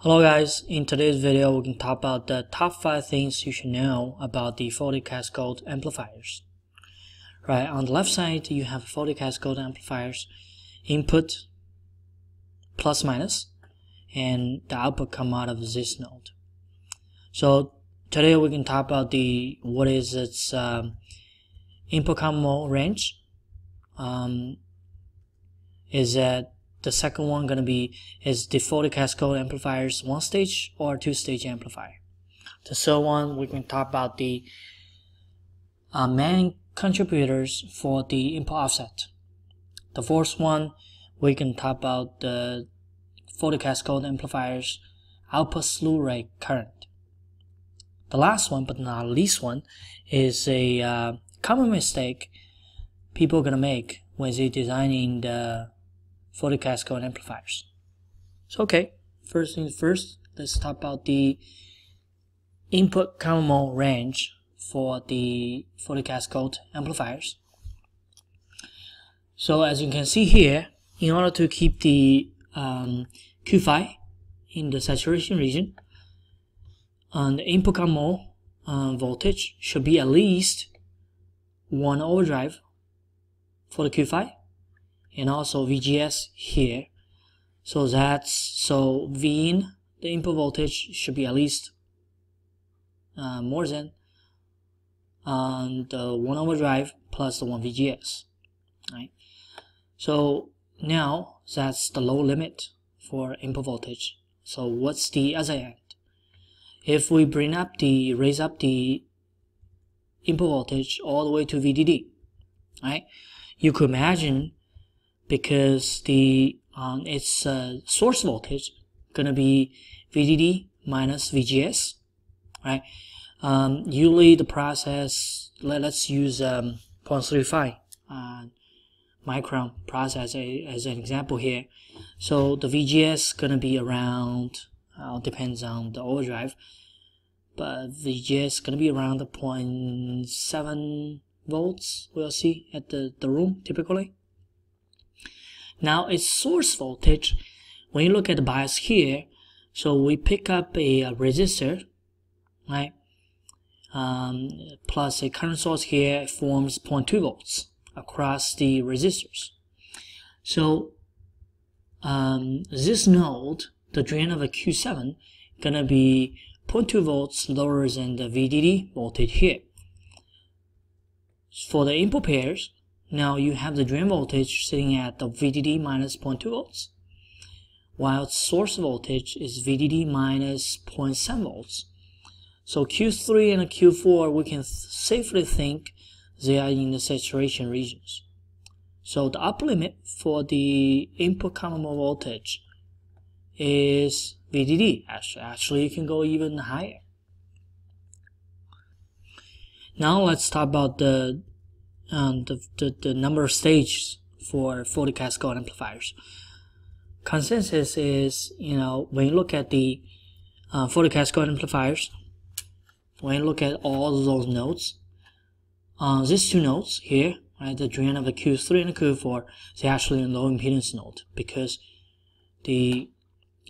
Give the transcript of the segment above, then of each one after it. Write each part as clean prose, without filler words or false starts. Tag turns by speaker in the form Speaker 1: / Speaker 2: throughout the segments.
Speaker 1: Hello guys, in today's video we can talk about the top 5 things you should know about the Folded Cascode Amplifiers. Right, on the left side you have Folded Cascode Amplifiers, input plus minus, and the output come out of this node. So today we can talk about what is its input common mode range. Is that the second one going to be is the Folded Cascode Amplifiers 1-stage or 2-stage amplifier. The third one we can talk about the main contributors for the input offset. The fourth one we can talk about the Folded Cascode Amplifiers output slew rate current. The last one, but not least one, is a common mistake people are going to make when they're designing the Folded Cascode Amplifiers. So okay, first things first, let's talk about the input common mode range for the Folded Cascode Amplifiers. So as you can see here, in order to keep the Q5 in the saturation region, the input common mode voltage should be at least 1 overdrive for the Q5, and also VGS here. So V in, the input voltage should be at least more than the 1 overdrive plus the 1 VGS. Right. So now that's the low limit for input voltage. So what's the other end? If we raise up the input voltage all the way to VDD, right? You could imagine, because the its source voltage gonna be VDD minus VGS, right? Usually the process, let's use 0.35 micron process as an example here. So the VGS gonna be around, depends on the overdrive, but VGS gonna be around the 0.7 volts. We'll see at the room typically. Now its source voltage, when you look at the bias here, so we pick up a resistor, right, plus a current source here forms 0.2 volts across the resistors. So this node, the drain of a Q7, gonna be 0.2 volts lower than the VDD voltage here. For the input pairs, now you have the drain voltage sitting at the VDD minus 0.2 volts, while its source voltage is VDD minus 0.7 volts. So Q3 and Q4, we can safely think they are in the saturation regions. So the upper limit for the input common mode voltage is VDD. Actually, you can go even higher. Now let's talk about the number of stages for Folded Cascode Amplifiers. Consensus is, when you look at the Folded Cascode Amplifiers, when you look at all of those nodes, these two nodes here, right, the drain of the Q3 and the Q4, they're actually in low impedance node, because when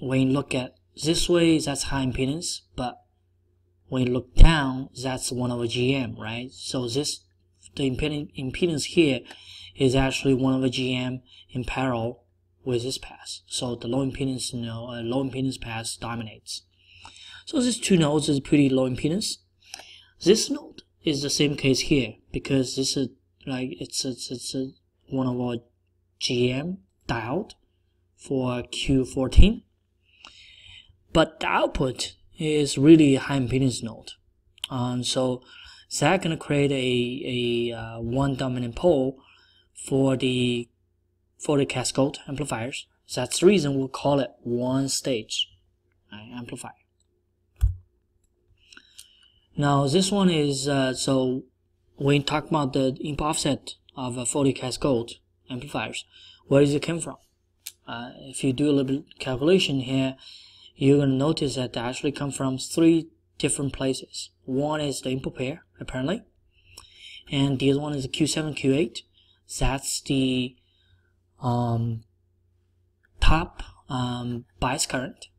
Speaker 1: you look at this way, that's high impedance, but when you look down, that's 1 over GM, right? So the impedance here is actually 1 over GM in parallel with this path. So the low impedance path dominates. So these two nodes is pretty low impedance. This node is the same case here, because this is like it's a 1 over GM diode for Q14, but the output is really a high impedance node. So that's going to create a one dominant pole for the Folded Cascode Amplifiers. That's the reason we'll call it one stage amplifier. Now this one is, so when you talk about the input offset of Folded Cascode Amplifiers, where does it come from? If you do a little bit calculation here, you're going to notice that they actually come from 3 different places. One is the input pair, apparently, and the other one is the Q7, Q8. That's the top bias current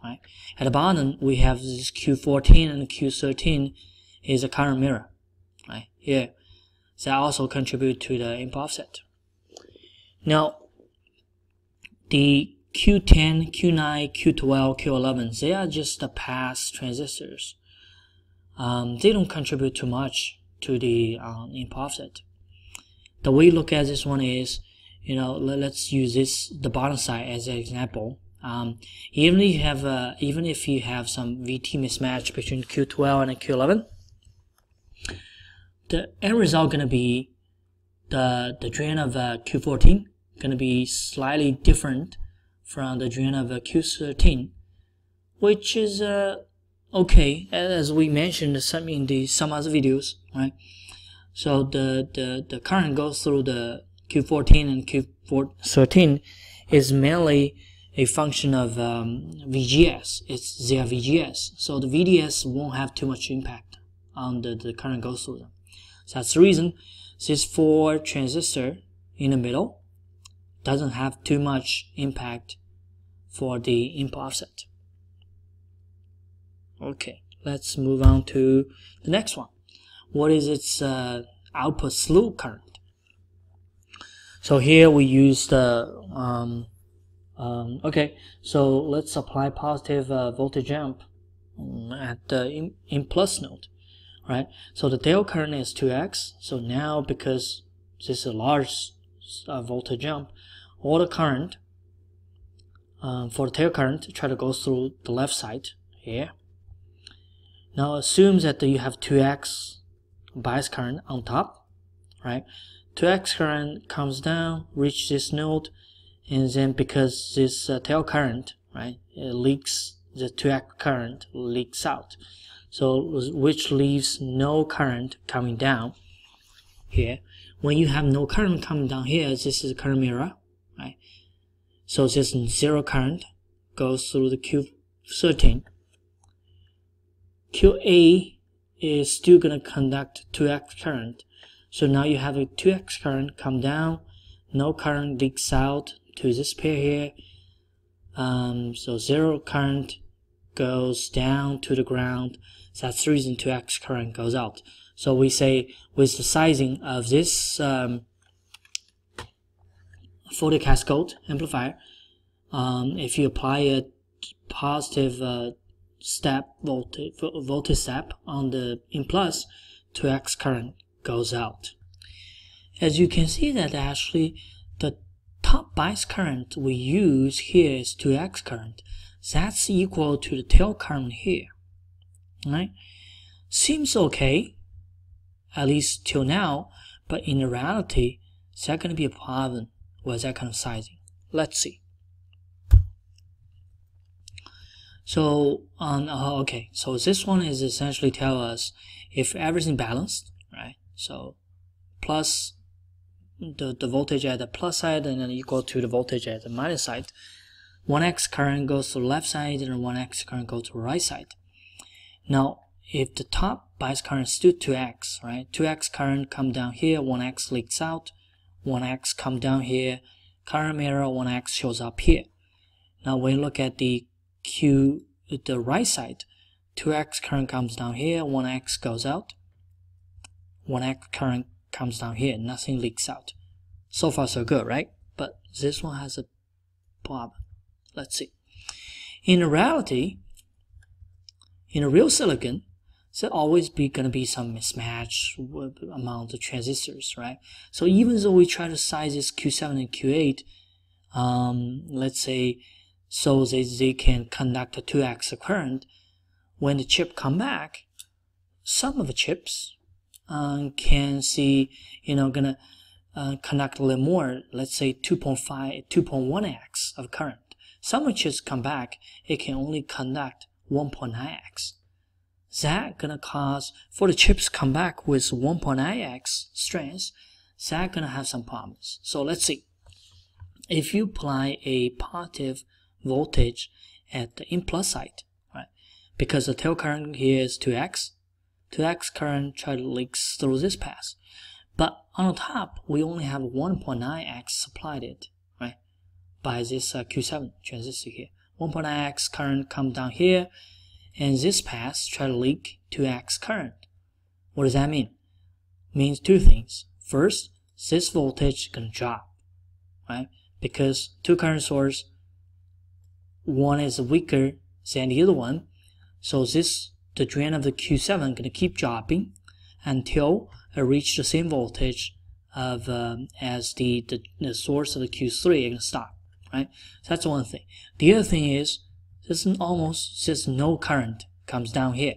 Speaker 1: right? At the bottom, we have this Q14 and Q13 is a current mirror, right? Here, that also contribute to the input offset. Now, the Q10, Q9, Q12, Q11, they are just the pass transistors. They don't contribute too much to the input offset. The way you look at this one is, let's use the bottom side as an example. Even if you have some VT mismatch between Q12 and Q11, the end result gonna be the drain of Q14 gonna be slightly different from the drain of Q13, which is okay, as we mentioned in some other videos, right? So the current goes through the Q14 and Q13 is mainly a function of VGS. It's their VGS. So the VDS won't have too much impact on the current goes through them. So that's the reason this 4 transistor in the middle doesn't have too much impact for the input offset. Okay, let's move on to the next one. What is its output slew current? So here we use the okay, so let's apply positive voltage jump at the in plus node, right? So the tail current is 2x. So now, because this is a large voltage jump, all the current for the tail current try to go through the left side here. Now assumes that you have 2x bias current on top, right? 2x current comes down, reach this node, and then because this tail current, right, it leaks, the 2x current leaks out, so which leaves no current coming down here. When you have no current coming down here, this is a current mirror, right? So this 0 current goes through the Q13. QA is still going to conduct 2x current. So now you have a 2x current come down, no current leaks out to this pair here. So 0 current goes down to the ground. So that's the reason 2x current goes out. So we say with the sizing of this folded cascode amplifier, if you apply a positive voltage step on the in plus, 2x current goes out. As you can see that actually the top bias current we use here is 2x current. That's equal to the tail current here, right? Seems okay, at least till now, but in reality, is that going to be a problem with that kind of sizing? Let's see. So okay, so this one is essentially tell us if everything balanced, right? So plus the voltage at the plus side and then equal to the voltage at the minus side. 1x current goes to the left side and 1x current goes to the right side. Now, if the top bias current is still 2x, right? 2x current come down here, 1x leaks out, 1x come down here, current mirror, 1x shows up here. Now, when you look at the right side, 2x current comes down here, 1x goes out, 1x current comes down here, nothing leaks out. So far so good, right? But this one has a problem. Let's see. In reality, in a real silicon, there's always gonna be some mismatch among the transistors, right? So even though we try to size this Q7 and Q8, let's say, so they can conduct a 2x current, when the chip come back, some of the chips can see, gonna conduct a little more, let's say 2.1x of current. Some of the chips come back, it can only conduct 1.9x. That gonna cause, for the chips come back with 1.9x strength, that gonna have some problems. So let's see. If you apply a positive voltage at the in plus side, right? Because the tail current here is 2x current try to leaks through this path. But on the top, we only have 1.9x supplied it, right? By this Q7 transistor here. 1.9x current come down here, and this path try to leak 2x current. What does that mean? It means two things. First, this voltage gonna drop, right? Because two current source, one is weaker than the other one, so the drain of the Q7 gonna keep dropping until it reach the same voltage of as the source of the Q3 gonna stop, right? So that's one thing. The other thing is there's no current comes down here.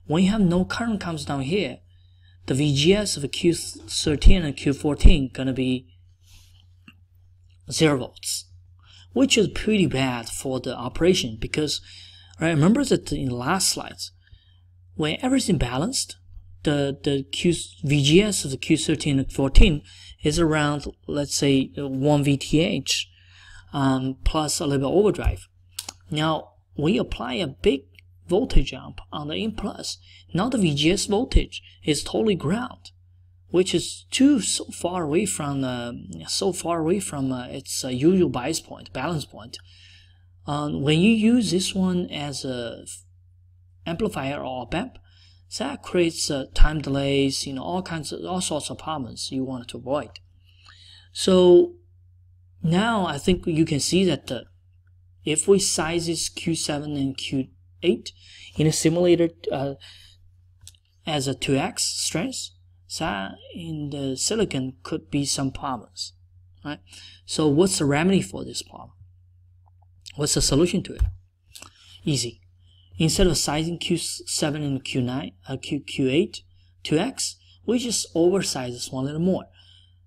Speaker 1: When you have no current comes down here, the VGS of a Q13 and Q14 gonna be 0 volts, which is pretty bad for the operation because, right, remember that in the last slides, when everything balanced, the VGS of the Q13 and 14 is around, let's say, 1 VTH plus a little bit overdrive. Now, we apply a big voltage jump on the in plus. Now the VGS voltage is totally ground, which is so far away from its usual bias point, balance point. When you use this one as a amplifier or op-amp, that creates time delays, all sorts of problems you want to avoid. So now I think you can see that if we size this Q7 and Q8 in a simulator as a 2x strength, that in the silicon could be some problems, right? So what's the remedy for this problem? What's the solution to it? Easy. Instead of sizing Q7 and Q8 2x, we just oversize this one a little more.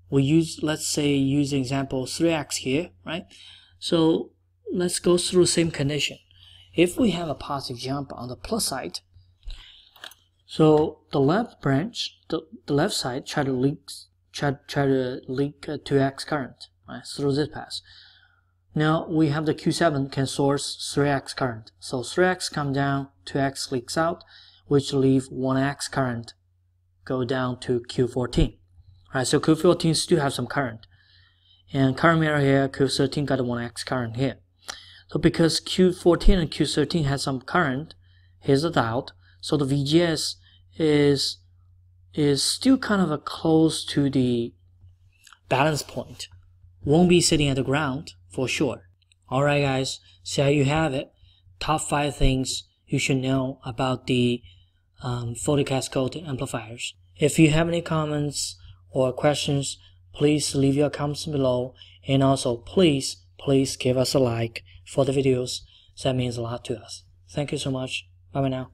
Speaker 1: We use, let's say, use example 3x here, right? So let's go through the same condition. If we have a positive jump on the plus side, so the left branch, the left side try to leak 2x current, right, through this path. Now we have the Q7 can source 3x current. So 3x come down, 2x leaks out, which leave 1x current go down to Q14. Right, so Q14 still have some current. And current mirror here, Q13 got a 1x current here. So because Q14 and Q13 has some current, here's the diode. So the VGS is still kind of close to the balance point. Won't be sitting at the ground for sure. Alright guys, so there you have it. Top 5 things you should know about the folded cascode amplifiers. If you have any comments or questions, please leave your comments below, and also please give us a like for the videos. That means a lot to us. Thank you so much. Bye bye now.